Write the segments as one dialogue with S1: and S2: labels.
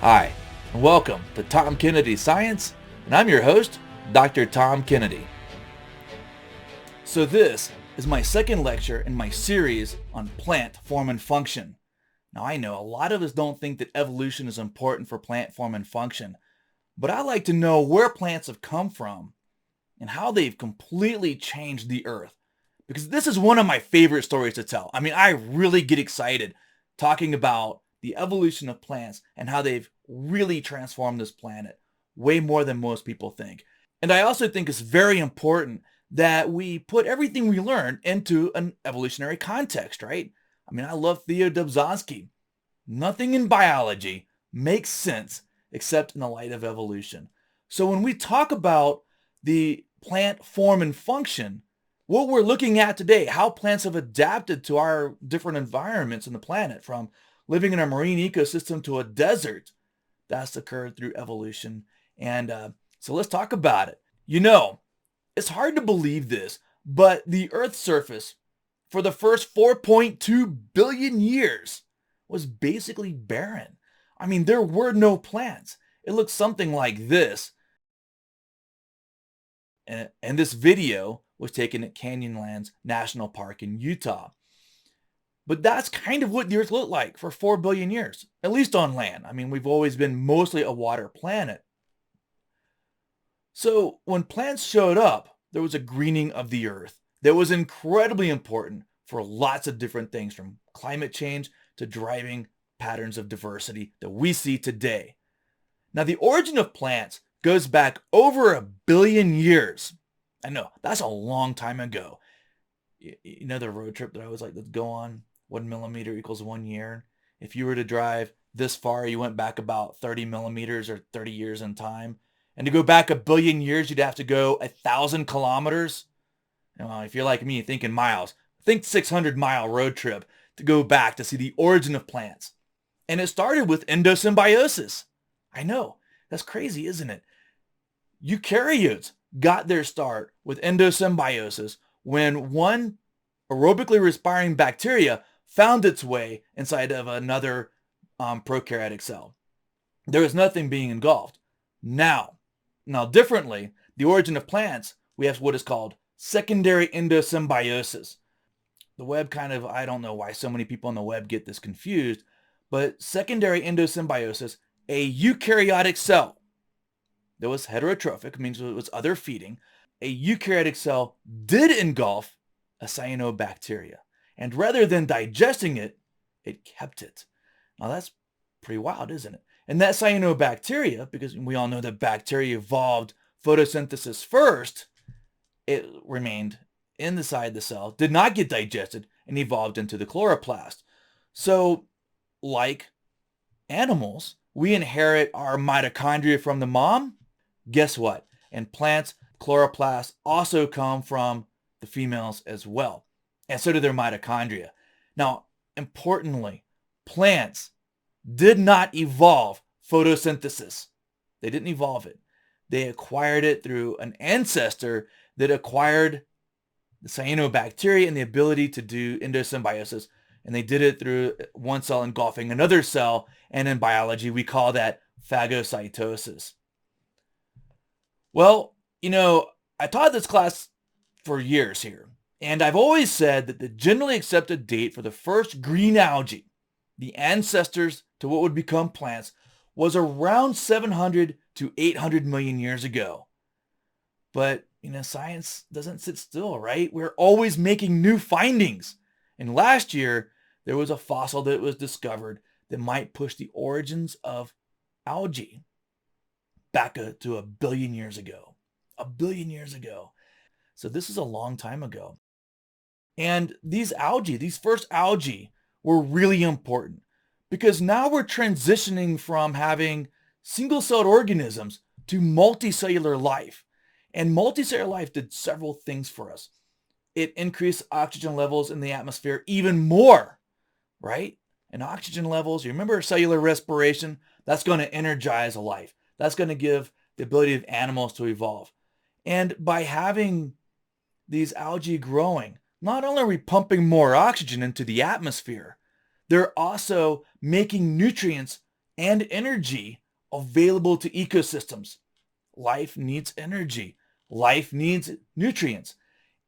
S1: Hi, and welcome to Tom Kennedy Science, and I'm your host, Dr. Tom Kennedy. So this is my second lecture in my series on plant form and function. Now I know a lot of us don't think that evolution is important for plant form and function, but I like to know where plants have come from and how they've completely changed the earth. Because this is one of my favorite stories to tell. I mean, I really get excited talking about the evolution of plants and how they've really transformed this planet way more than most people think. And I also think it's very important that we put everything we learn into an evolutionary context, right? I mean, I love Theo Dobzhansky. Nothing in biology makes sense except in the light of evolution. So when we talk about the plant form and function, what we're looking at today, how plants have adapted to our different environments on the planet, from living in a marine ecosystem to a desert, that's occurred through evolution. And so let's talk about it. You know, it's hard to believe this, but the Earth's surface for the first 4.2 billion years was basically barren. I mean, there were no plants. It looks something like this. And this video was taken at Canyonlands National Park in Utah. But that's kind of what the Earth looked like for 4 billion years, at least on land. I mean, we've always been mostly a water planet. So when plants showed up, there was a greening of the Earth that was incredibly important for lots of different things, from climate change to driving patterns of diversity that we see today. Now, the origin of plants goes back over 1 billion years. I know, that's a long time ago. You know the road trip that I always like to go on? 1 millimeter equals 1 year. If you were to drive this far, you went back about 30 millimeters or 30 years in time. And to go back 1 billion years, you'd have to go 1,000 kilometers. If you're like me, thinking miles, think 600-mile road trip to go back to see the origin of plants. And it started with endosymbiosis. I know, that's crazy, isn't it? Eukaryotes got their start with endosymbiosis when one aerobically respiring bacteria found its way inside of another prokaryotic cell. There was nothing being engulfed. Now differently, the origin of plants, we have what is called secondary endosymbiosis. The web I don't know why so many people on the web get this confused, but secondary endosymbiosis, a eukaryotic cell that was heterotrophic, means it was other feeding, a eukaryotic cell did engulf a cyanobacteria. And rather than digesting it, it kept it. Now that's pretty wild, isn't it? And that cyanobacteria, because we all know that bacteria evolved photosynthesis first, it remained inside the cell, did not get digested, and evolved into the chloroplast. So, like animals, we inherit our mitochondria from the mom. Guess what? In plants, chloroplasts also come from the females as well. And so do their mitochondria. Now, importantly, plants did not evolve photosynthesis. They didn't evolve it. They acquired it through an ancestor that acquired the cyanobacteria and the ability to do endosymbiosis. And they did it through one cell engulfing another cell. And in biology, we call that phagocytosis. Well, I taught this class for years here, and I've always said that the generally accepted date for the first green algae, the ancestors to what would become plants, was around 700 to 800 million years ago. But, science doesn't sit still, right? We're always making new findings. And last year, there was a fossil that was discovered that might push the origins of algae back to 1 billion years ago. 1 billion years ago. So this is a long time ago. And these first algae, were really important because now we're transitioning from having single-celled organisms to multicellular life. And multicellular life did several things for us. It increased oxygen levels in the atmosphere even more, right? And oxygen levels, you remember cellular respiration? That's going to energize a life. That's going to give the ability of animals to evolve. And by having these algae growing, not only are we pumping more oxygen into the atmosphere, they're also making nutrients and energy available to ecosystems. Life needs energy. Life needs nutrients.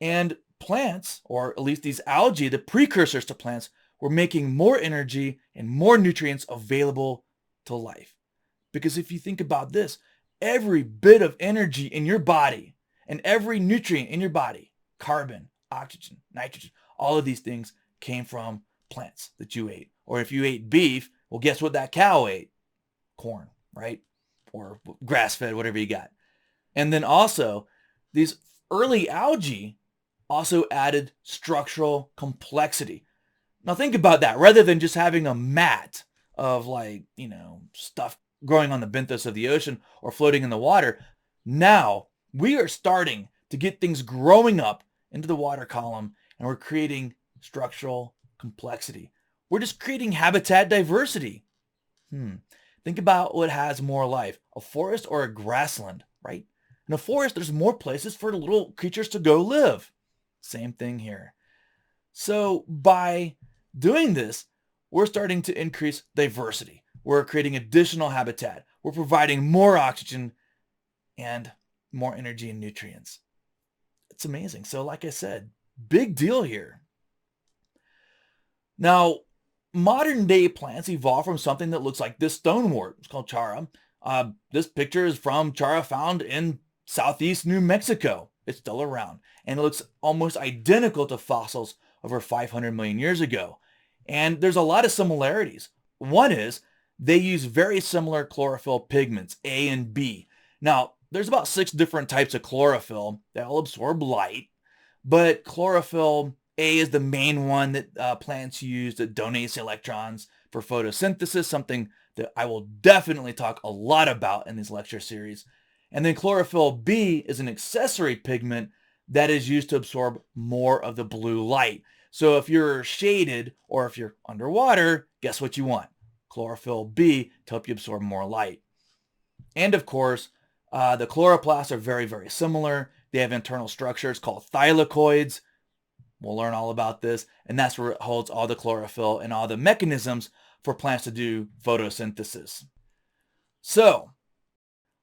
S1: And plants, or at least these algae, the precursors to plants, were making more energy and more nutrients available to life. Because if you think about this, every bit of energy in your body and every nutrient in your body, carbon, oxygen, nitrogen, all of these things came from plants that you ate. Or if you ate beef, well, guess what that cow ate? Corn, right? Or grass-fed, whatever you got. And then also, these early algae also added structural complexity. Now think about that. Rather than just having a mat of stuff growing on the benthos of the ocean or floating in the water, now we are starting to get things growing up into the water column, and we're creating structural complexity. We're just creating habitat diversity. Think about what has more life, a forest or a grassland, right? In a forest, there's more places for little creatures to go live. Same thing here. So by doing this, we're starting to increase diversity. We're creating additional habitat. We're providing more oxygen and more energy and nutrients. It's amazing. So like I said, big deal here. Now, modern day plants evolved from something that looks like this stonewort. It's called Chara. This picture is from Chara found in southeast New Mexico. It's still around, and it looks almost identical to fossils over 500 million years ago. And there's a lot of similarities. One is they use very similar chlorophyll pigments, A and B. Now, there's about 6 different types of chlorophyll that will absorb light, but chlorophyll A is the main one that plants use that donates electrons for photosynthesis, something that I will definitely talk a lot about in this lecture series. And then chlorophyll B is an accessory pigment that is used to absorb more of the blue light. So if you're shaded or if you're underwater, guess what you want? Chlorophyll B to help you absorb more light. And of course, the chloroplasts are very, very similar. They have internal structures called thylakoids. We'll learn all about this. And that's where it holds all the chlorophyll and all the mechanisms for plants to do photosynthesis. So,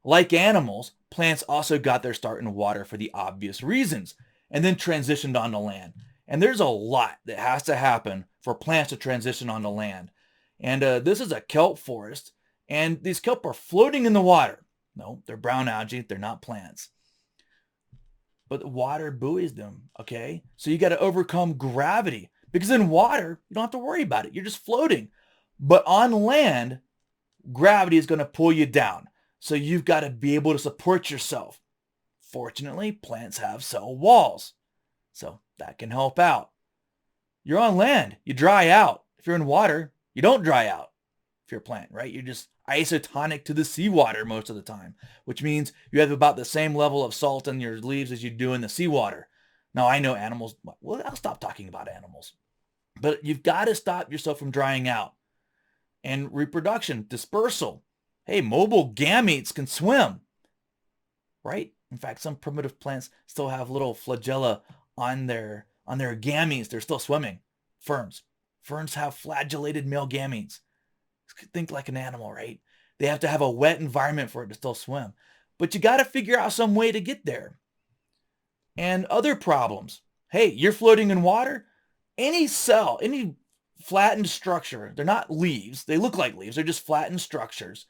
S1: like animals, plants also got their start in water for the obvious reasons and then transitioned onto land. And there's a lot that has to happen for plants to transition onto land. And this is a kelp forest, and these kelp are floating in the water. No, they're brown algae. They're not plants. But the water buoys them, okay? So you got to overcome gravity, because in water, you don't have to worry about it. You're just floating. But on land, gravity is going to pull you down. So you've got to be able to support yourself. Fortunately, plants have cell walls, so that can help out. You're on land, you dry out. If you're in water, you don't dry out. If you're a plant, right? You're just isotonic to the seawater most of the time, which means you have about the same level of salt in your leaves as you do in the seawater. Now, I know animals, well, I'll stop talking about animals, but you've got to stop yourself from drying out. And reproduction, dispersal. Hey, mobile gametes can swim, right? In fact, some primitive plants still have little flagella on their gametes. They're still swimming. Ferns have flagellated male gametes. Think like an animal, right? They have to have a wet environment for it to still swim. But you got to figure out some way to get there. And other problems. Hey, you're floating in water. Any cell, any flattened structure, they're not leaves. They look like leaves. They're just flattened structures.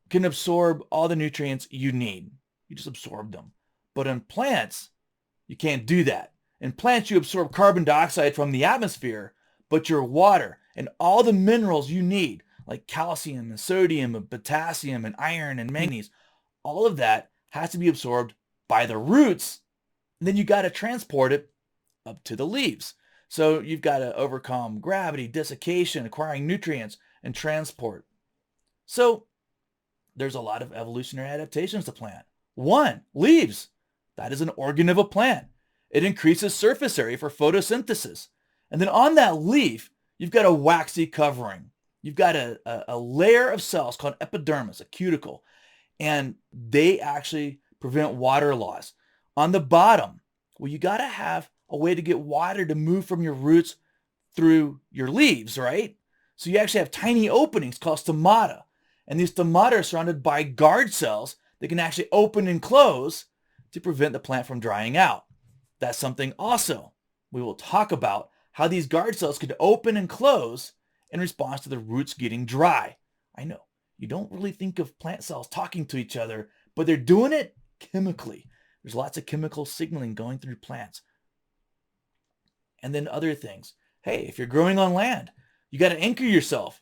S1: Can absorb all the nutrients you need. You just absorb them. But in plants, you can't do that. In plants, you absorb carbon dioxide from the atmosphere, but your water and all the minerals you need, like calcium and sodium and potassium and iron and manganese, all of that has to be absorbed by the roots. And then you got to transport it up to the leaves. So you've got to overcome gravity, desiccation, acquiring nutrients, and transport. So there's a lot of evolutionary adaptations to plant. 1, leaves. That is an organ of a plant. It increases surface area for photosynthesis. And then on that leaf, you've got a waxy covering. You've got a layer of cells called epidermis, a cuticle, and they actually prevent water loss. On the bottom, well, you got to have a way to get water to move from your roots through your leaves, right? So you actually have tiny openings called stomata. And these stomata are surrounded by guard cells that can actually open and close to prevent the plant from drying out. That's something also we will talk about, how these guard cells can open and close in response to the roots getting dry. I know you don't really think of plant cells talking to each other, but they're doing it chemically. There's lots of chemical signaling going through plants. And then other things. Hey, if you're growing on land, you got to anchor yourself.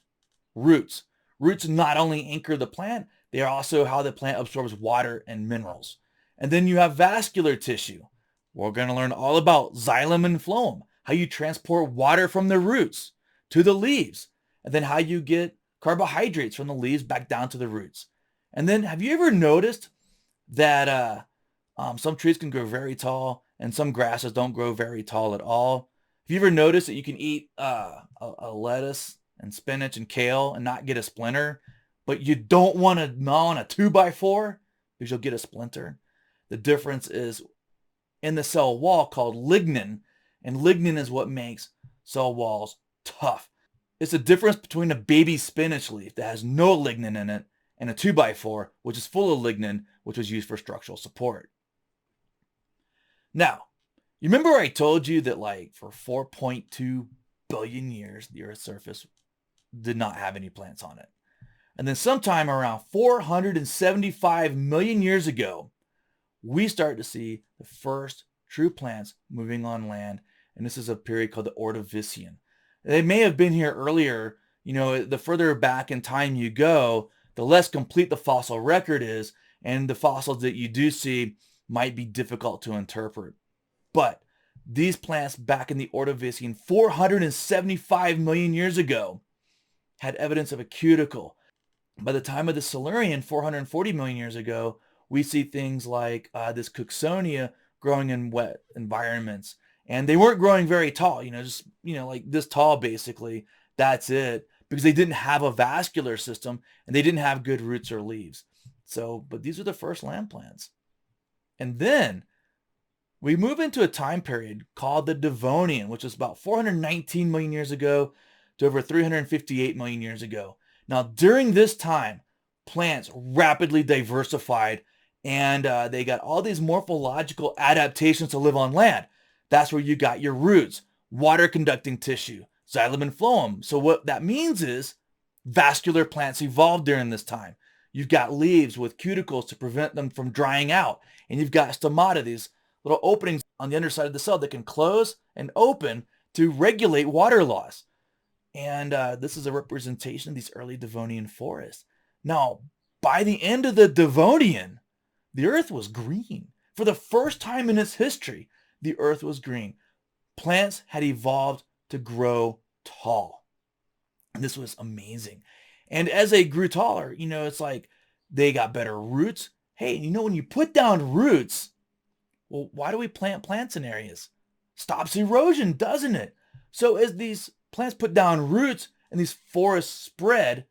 S1: Roots. Roots not only anchor the plant, they are also how the plant absorbs water and minerals. And then you have vascular tissue. We're going to learn all about xylem and phloem, how you transport water from the roots to the leaves, and then how you get carbohydrates from the leaves back down to the roots. And then have you ever noticed that some trees can grow very tall and some grasses don't grow very tall at all? Have you ever noticed that you can eat a lettuce and spinach and kale and not get a splinter, but you don't want to gnaw on a 2x4 because you'll get a splinter? The difference is in the cell wall called lignin, and lignin is what makes cell walls tough. It's the difference between a baby spinach leaf that has no lignin in it and a 2x4, which is full of lignin, which was used for structural support. Now, you remember I told you that like for 4.2 billion years, the Earth's surface did not have any plants on it. And then sometime around 475 million years ago, we start to see the first true plants moving on land. And this is a period called the Ordovician. They may have been here earlier. You know, the further back in time you go, the less complete the fossil record is. And the fossils that you do see might be difficult to interpret. But these plants back in the Ordovician 475 million years ago had evidence of a cuticle. By the time of the Silurian 440 million years ago, we see things like this Cooksonia growing in wet environments. And they weren't growing very tall, just, like this tall, basically. That's it. Because they didn't have a vascular system and they didn't have good roots or leaves. So, but these are the first land plants. And then we move into a time period called the Devonian, which was about 419 million years ago to over 358 million years ago. Now, during this time, plants rapidly diversified and they got all these morphological adaptations to live on land. That's where you got your roots, water conducting tissue, xylem and phloem. So what that means is vascular plants evolved during this time. You've got leaves with cuticles to prevent them from drying out. And you've got stomata, these little openings on the underside of the cell that can close and open to regulate water loss. And this is a representation of these early Devonian forests. Now, by the end of the Devonian, the earth was green. For the first time in its history, the earth was green. Plants had evolved to grow tall. And this was amazing. And as they grew taller, it's like they got better roots. Hey, when you put down roots, well, why do we plant plants in areas? Stops erosion, doesn't it? So as these plants put down roots and these forests spread,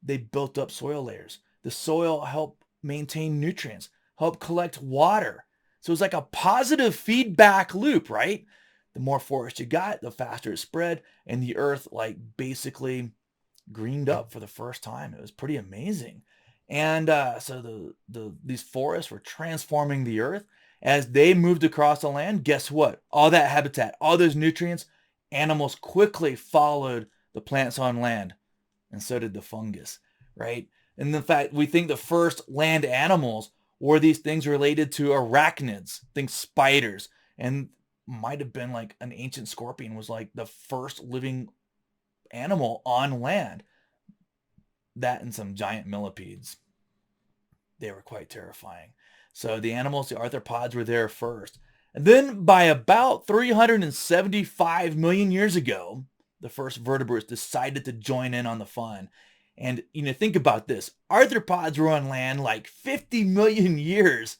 S1: they built up soil layers. The soil helped maintain nutrients, helped collect water. So it's like a positive feedback loop, right? The more forest you got, the faster it spread, and the earth basically greened up for the first time. It was pretty amazing. And so these forests were transforming the earth. As they moved across the land, guess what? All that habitat, all those nutrients, animals quickly followed the plants on land. And so did the fungus, right? And in fact, we think the first land animals were these things related to arachnids, think spiders, and might have been like an ancient scorpion was like the first living animal on land. That and some giant millipedes. They were quite terrifying. So the animals, the arthropods, were there first. And then by about 375 million years ago, the first vertebrates decided to join in on the fun. And, think about this. Arthropods were on land like 50 million years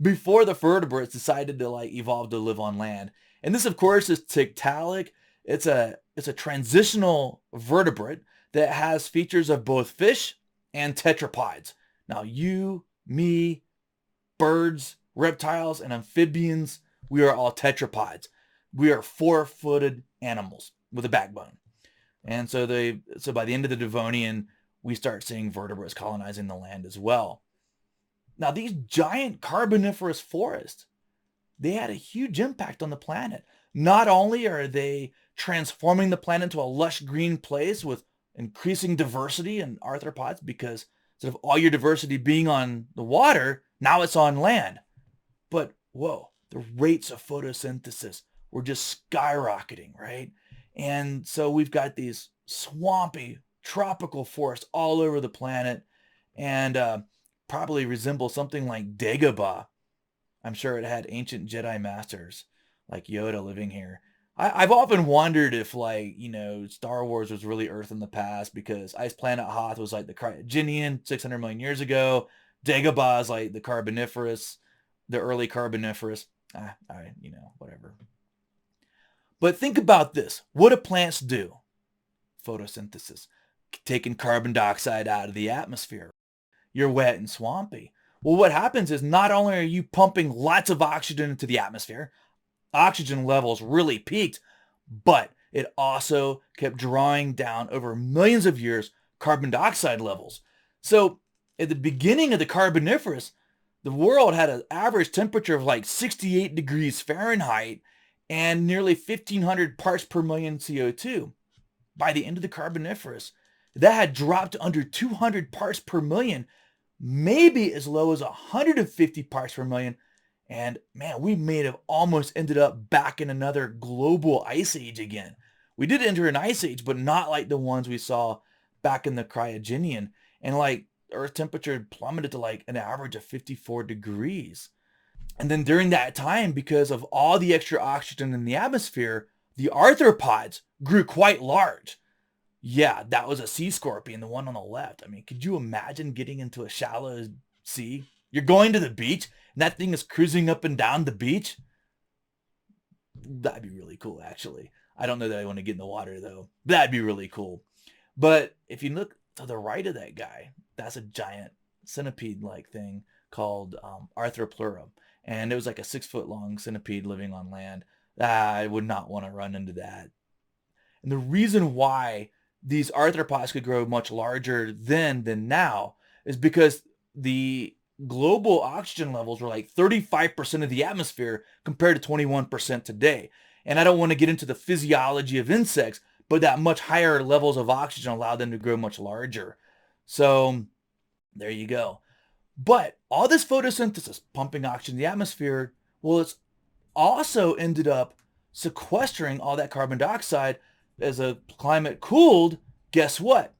S1: before the vertebrates decided to evolve to live on land. And this, of course, is Tiktaalik. It's a transitional vertebrate that has features of both fish and tetrapods. Now, you, me, birds, reptiles, and amphibians, we are all tetrapods. We are four-footed animals with a backbone. And so by the end of the Devonian, we start seeing vertebrates colonizing the land as well. Now, these giant Carboniferous forests, they had a huge impact on the planet. Not only are they transforming the planet into a lush green place with increasing diversity in arthropods, because instead of all your diversity being on the water, now it's on land. But whoa, the rates of photosynthesis were just skyrocketing, right? And so we've got these swampy tropical forests all over the planet, and probably resemble something like Dagobah. I'm sure it had ancient Jedi masters like Yoda living here. I've often wondered if, like, Star Wars was really Earth in the past, because Ice Planet Hoth was like the Cryogenian 600 million years ago. Dagobah is like the Carboniferous, the early Carboniferous. Whatever. But think about this. What do plants do? Photosynthesis. Taking carbon dioxide out of the atmosphere. You're wet and swampy. Well, what happens is, not only are you pumping lots of oxygen into the atmosphere, oxygen levels really peaked, but it also kept drawing down over millions of years carbon dioxide levels. So at the beginning of the Carboniferous, the world had an average temperature of like 68 degrees Fahrenheit and nearly 1,500 parts per million CO2. By the end of the Carboniferous, that had dropped to under 200 parts per million, maybe as low as 150 parts per million. And man, we may have almost ended up back in another global ice age again. We did enter an ice age, but not like the ones we saw back in the Cryogenian. And like Earth temperature plummeted to like an average of 54 degrees. And then during that time, because of all the extra oxygen in the atmosphere, the arthropods grew quite large. Yeah, that was a sea scorpion, the one on the left. I mean, could you imagine getting into a shallow sea? You're going to the beach, and that thing is cruising up and down the beach? That'd be really cool, actually. I don't know that I want to get in the water, though. That'd be really cool. But if you look to the right of that guy, that's a giant centipede-like thing called Arthropleura. And it was like a 6-foot-long centipede living on land. I would not want to run into that. And the reason why these arthropods could grow much larger then than now is because the global oxygen levels were like 35% of the atmosphere compared to 21% today. And I don't want to get into the physiology of insects, but that much higher levels of oxygen allowed them to grow much larger. So there you go. But all this photosynthesis, pumping oxygen in the atmosphere, well, it's also ended up sequestering all that carbon dioxide. As the climate cooled, guess what?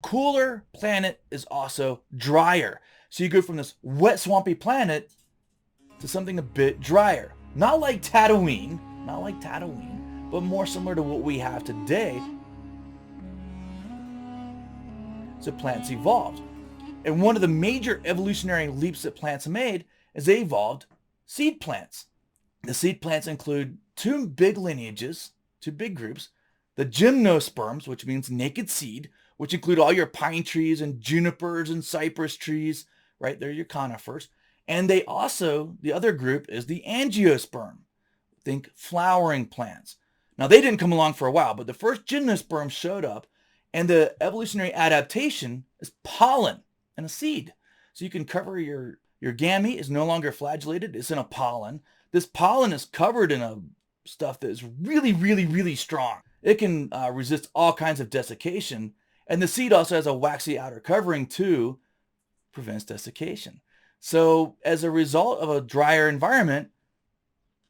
S1: Cooler planet is also drier. So you go from this wet, swampy planet to something a bit drier. Not like Tatooine, but more similar to what we have today. So plants evolved. And one of the major evolutionary leaps that plants made is they evolved seed plants. The seed plants include two big lineages, two big groups. The Gymnosperms, which means naked seed, which include all your pine trees and junipers and cypress trees, right? They're your conifers. And they also, the other group is the Angiosperm. Think flowering plants. Now, they didn't come along for a while, but the first Gymnosperms showed up, and the evolutionary adaptation is pollen and a seed. So you can cover your gamete is no longer flagellated. It's in a pollen. This pollen is covered in a stuff that is really, really, really strong. It can resist all kinds of desiccation. And the seed also has a waxy outer covering too, prevents desiccation. So as a result of a drier environment,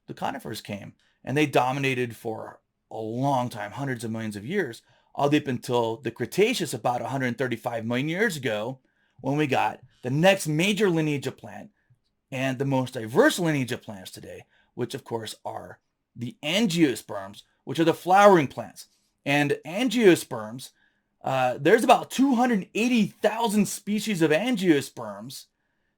S1: the conifers came, and they dominated for a long time, hundreds of millions of years, all up until the Cretaceous about 135 million years ago, when we got the next major lineage of plant and the most diverse lineage of plants today, which of course are the Angiosperms, which are the flowering plants. And Angiosperms, there's about 280,000 species of Angiosperms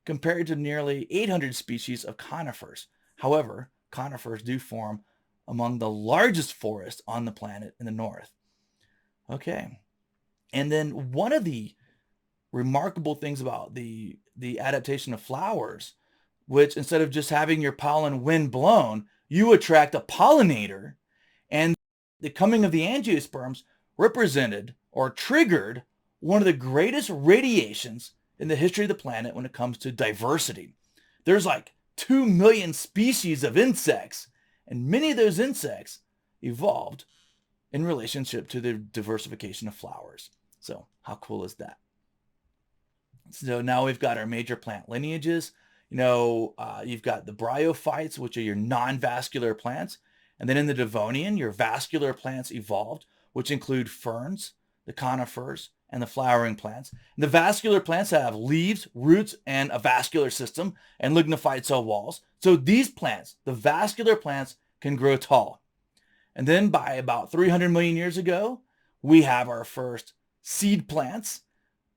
S1: compared to nearly 800 species of conifers. However, conifers do form among the largest forests on the planet in the north. Okay. And then one of the remarkable things about the adaptation of flowers, which instead of just having your pollen wind blown, you attract a pollinator, and the coming of the angiosperms represented or triggered one of the greatest radiations in the history of the planet when it comes to diversity. There's like 2 million species of insects, and many of those insects evolved in relationship to the diversification of flowers. So how cool is that? So now we've got our major plant lineages. You've got the bryophytes, which are your non-vascular plants. And then in the Devonian, your vascular plants evolved, which include ferns, the conifers, and the flowering plants. And the vascular plants have leaves, roots, and a vascular system, and lignified cell walls. So these plants, the vascular plants, can grow tall. And then by about 300 million years ago, we have our first seed plants,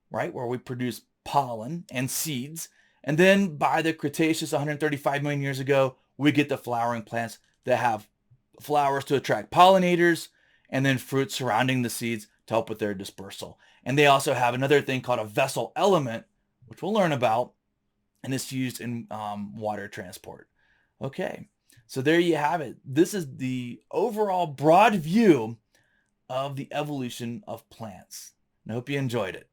S1: right, where we produce pollen and seeds. And then by the Cretaceous 135 million years ago, we get the flowering plants that have flowers to attract pollinators and then fruits surrounding the seeds to help with their dispersal. And they also have another thing called a vessel element, which we'll learn about, and it's used in water transport. Okay, so there you have it. This is the overall broad view of the evolution of plants. I hope you enjoyed it.